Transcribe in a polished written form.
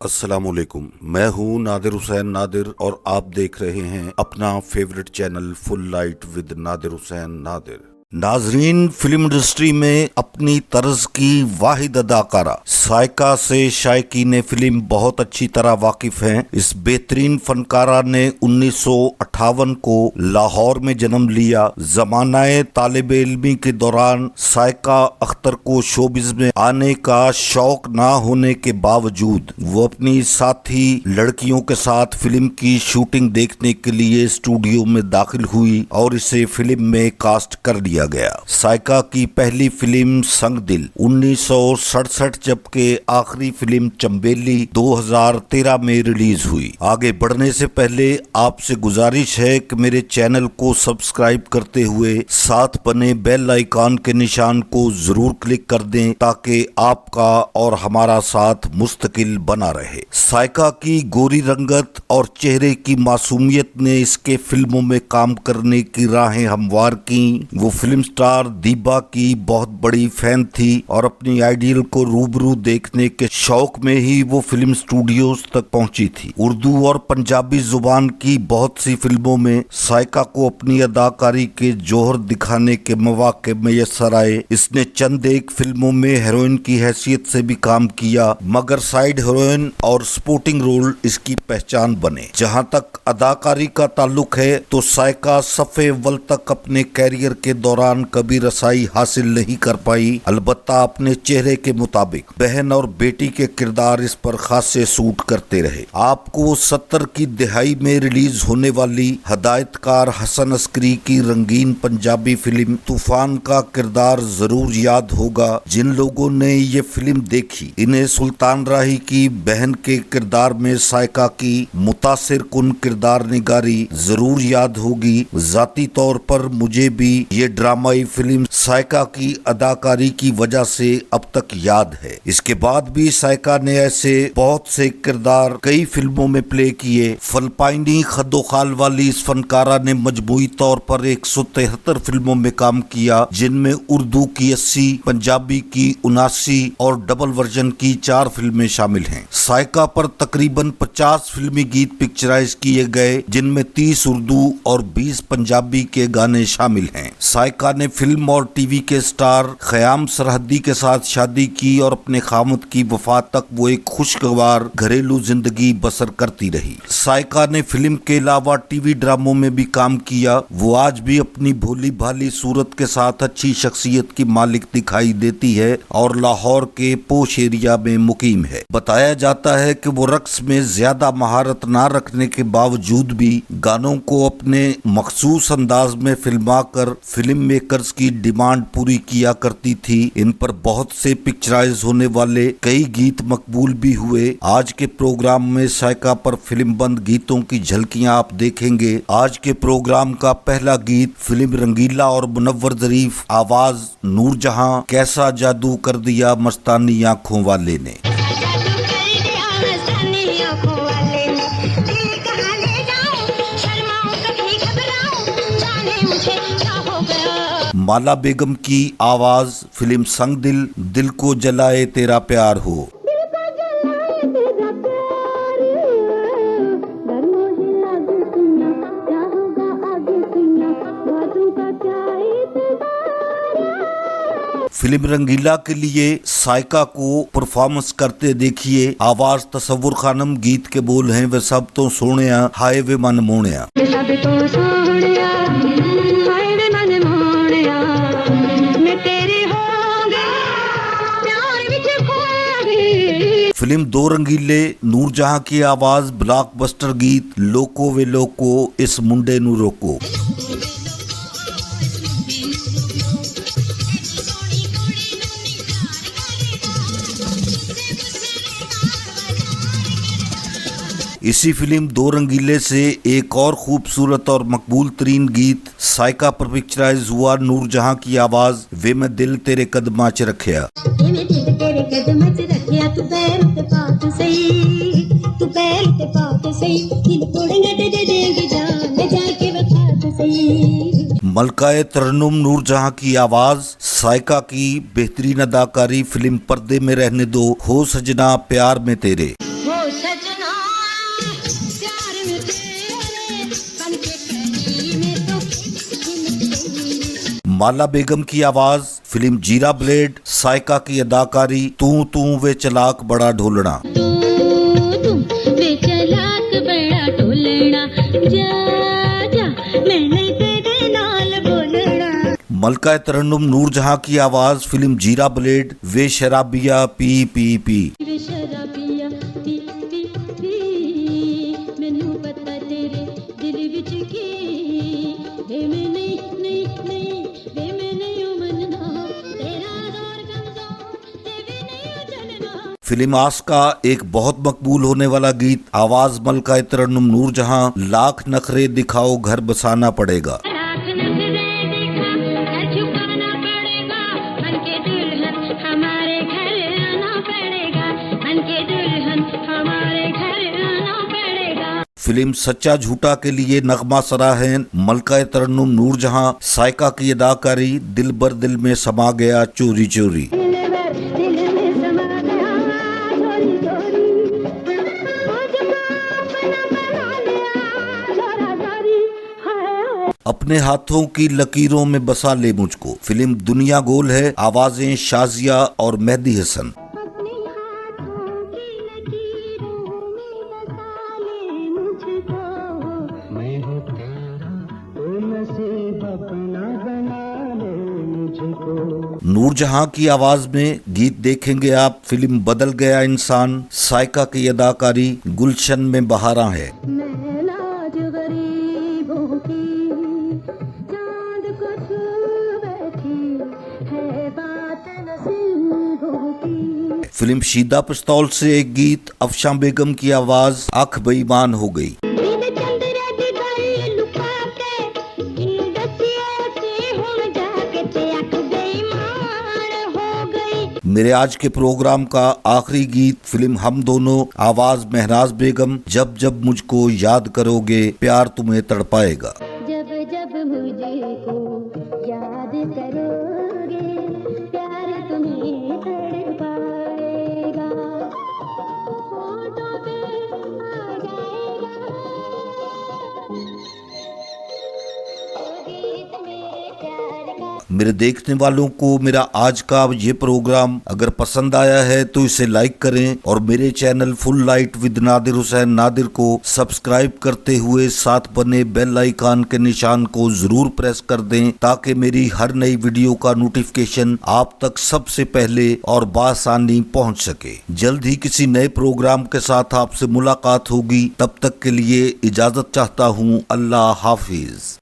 अस्सलामुअलैकुम। मैं हूँ नादिर हुसैन नादिर और आप देख रहे हैं अपना favourite channel full light with Nadir Hussain Nadir. नाजरीन, फिल्म इंडस्ट्री में अपनी तर्ज की वाहिद अदाकारा साइका से शायकीन फिल्म बहुत अच्छी तरह वाकिफ हैं। इस बेहतरीन फनकारा ने 1958 को लाहौर में जन्म लिया। जमानाए तालिब इल्मी के दौरान साइका अख्तर को शोबिज में आने का शौक ना होने के बावजूद वो अपनी साथी लड़कियों के साथ फिल्म की शूटिंग देखने के लिए स्टूडियो में दाखिल हुई और इसे फिल्म में कास्ट कर लिया गया। साइका की पहली फिल्म संग दिल 1967 जबकि आखिरी फिल्म चंबेली 2013 में रिलीज हुई। आगे बढ़ने से पहले आपसे गुजारिश है कि मेरे चैनल को सब्सक्राइब करते हुए साथ बने बेल आइकॉन के निशान को जरूर क्लिक कर दें ताकि आपका और हमारा साथ मुस्तकिल बना रहे। साइका की गोरी रंगत और चेहरे की मासूमियत ने इसके फिल्मों में काम करने की राहें हमवार की। वो फिल्म स्टार दीबा की बहुत बड़ी फैन थी और अपनी आइडियल को रूबरू देखने के शौक में ही वो फिल्म स्टूडियोज तक पहुंची थी। उर्दू और पंजाबी जुबान की बहुत सी फिल्मों में साइका को अपनी अदाकारी के जोहर दिखाने के मौके मैसर आए। इसने चंद एक फिल्मों में हीरोइन की हैसियत से भी काम किया, मगर साइड हीरोइन और सपोर्टिंग रोल इसकी पहचान बने। जहां तक अदाकारी का ताल्लुक है तो साइका सफ़े अव्वल तक अपने कैरियर के दौरान कभी रसाई हासिल नहीं कर पाई, अलबत्ता अपने चेहरे के मुताबिक बहन और बेटी के किरदार इस पर खासे सूट करते रहे। आपको 70 की दिहाई में रिलीज होने वाली हदायतकार हसन अस्करी की रंगीन पंजाबी फिल्म तूफान का किरदार जरूर याद होगा। जिन लोगों ने ये फिल्म देखी इन्हें सुल्तान राही की बहन के किरदार में साइका की मुतासिर कुन किरदार निगारी जरूर याद होगी। जाती तौर पर मुझे भी ये ड्रामाई फिल्म साइका की अदाकारी की वजह से अब तक याद है। इसके बाद भी साइका ने ऐसे बहुत से किरदार कई फिल्मों में प्ले किए। फलपाइनी खद्दोखाल वाली इस फनकारा ने मजमूई तौर पर 173 फिल्मों में काम किया, जिनमें उर्दू की 80, पंजाबी की 79 और डबल वर्जन की 4 फिल्में शामिल हैं। साइका पर तकरीबन 50 फिल्मी गीत पिक्चराइज किए गए, जिनमें 30 उर्दू और 20 पंजाबी के गाने शामिल हैं। साइका ने फिल्म और टीवी के स्टार खयाम सरहदी के साथ शादी की और अपने खामद की वफात तक वो एक खुशगवार घरेलू जिंदगी बसर करती रही। साइका ने फिल्म के अलावा टीवी ड्रामों में भी काम किया। वो आज भी अपनी भोली भाली सूरत के साथ अच्छी शख्सियत की मालिक दिखाई देती है और लाहौर के पोश एरिया में मुकीम है। बताया जाता है कि वो रक्स में ज्यादा महारत ना रखने के बावजूद भी गानों को अपने मखसूस अंदाज में फिल्मा कर फिल्म मेकर्स की डिमांड पूरी किया करती थी। इन पर बहुत से पिक्चराइज होने वाले कई गीत मकबूल भी हुए। आज के प्रोग्राम में साइका पर फिल्म बंद गीतों की झलकियां आप देखेंगे। आज के प्रोग्राम का पहला गीत फिल्म रंगीला और मुनव्वर ज़रीफ, आवाज नूरजहां, कैसा जादू कर दिया मस्तानी आंखों वाले ने। माला बेगम की आवाज फिल्म संग दिल, दिल को जलाए तेरा प्यार हो। फिल्म रंगीला के लिए साइका को परफॉर्मेंस करते देखिए। आवाज तसव्वुर खानम, गीत के बोल हैं वे सब तो सोनिया हाय वे मन मोनिया। फिल्म दो रंगीले, नूरजहां की आवाज ब्लॉकबस्टर गीत लोको वे लोको इस मुंडे नू रोको। इसी फिल्म दो रंगीले से एक और खूबसूरत और मकबूल तरीन गीत साइका पर पिक्चराइज हुआ। नूरजहां की आवाज वे मैं दिल तेरे कदमां च रखिया। मलकाए तरन्नुम नूरजहां की आवाज, साइका की बेहतरीन अदाकारी फिल्म पर्दे में रहने दो, हो सजना प्यार में तेरे। हो सजना प्यार में तेरे बन के कहीं में तो माला बेगम की आवाज, फिल्म जीरा ब्लेड, साइका की अदाकारी, तू वे चलाक बड़ा ढोलना। तू वे चलाक बड़ा ढोलना, जा जा मैं नहीं तेरे नाल बोलना। मलका तरन्नुम नूरजहां की आवाज, फिल्म जीरा ब्लेड, वे शराबिया पी पी पी। वे शराबिया पी पी पी, मैनू पता तेरे दिल विच की, वे मैं नहीं नहीं नहीं, वे मैं नहीं मनना तेरा दौर कमजोर, ते वे नहीं चलना। फिल्म आस्का एक बहुत मकबूल होने वाला गीत, आवाज मलका तरन्नुम नूरजहां, लाख नखरे दिखाओ घर बसाना पड़ेगा। लाख नखरे दिखा घर झुकाना पड़ेगा, मन के दुल्हन हमारे घर आना पड़ेगा, मन के दुल्हन हमारे घर आना पड़ेगा। फिल्म सच्चा झूठा के लिए नगमा सराहन, मलका तरन्नुम नूरजहां, साइका की अदाकारी, दिल बर दिल में समा गया चोरी चोरी। दिल में समा गया चोरी चोरी, मुझको अपना बना लिया चोरा चोरी, हाय अपने हाथों की लकीरों में बसा ले मुझको, फिल्म दुनिया गोल है, आवाजें शाजिया और मेहदी हसन। अपने हाथों की लकीरों में बसा ले मुझको, मैं हूँ तेरा तो नसीब अपना बना ले मुझको। नूरजहां की आवाज में गीत देखेंगे आप, फिल्म बदल गया इंसान, साइका की अदाकारी, गुलशन में बहारा है। मैं लाज गरीबों की चांद को छू बैठी है बात नसीबों की। फिल्म शीदा पिस्तौल से एक गीत, अफशां बेगम की आवाज, आँख बेईमान हो गई। बिन चंद्र दी गल लुका के इन दसिए ते हुण जाके ते अख बेईमान हो गई। मेरे आज के प्रोग्राम का आखिरी गीत, फिल्म हम दोनों, आवाज महराज बेगम, जब जब मुझको याद करोगे प्यार तुम्हें तड़पाएगा। जब जब मुझको याद करोगे प्यार तुम्हें तड़पाएगा, होठों पे आ जाएगा वो गीत मेरे प्यार का। मेरे देखने वालों को मेरा आज का ये प्रोग्राम अगर पसंद आया है तो इसे लाइक करें और मेरे channel full light with Nadir Hussain Nadir को सब्सक्राइब करते हुए साथ बने बेल आइकन के निशान को जरूर प्रेस कर दें, ताकि मेरी हर नई वीडियो का नोटिफिकेशन आप तक सबसे पहले और बासानी पहुंच सके। जल्द ही किसी नए प्रोग्राम के साथ आपसे मुलाकात होगी, तब तक के लिए इजाजत चाहता हूं। अल्लाह हाफिज।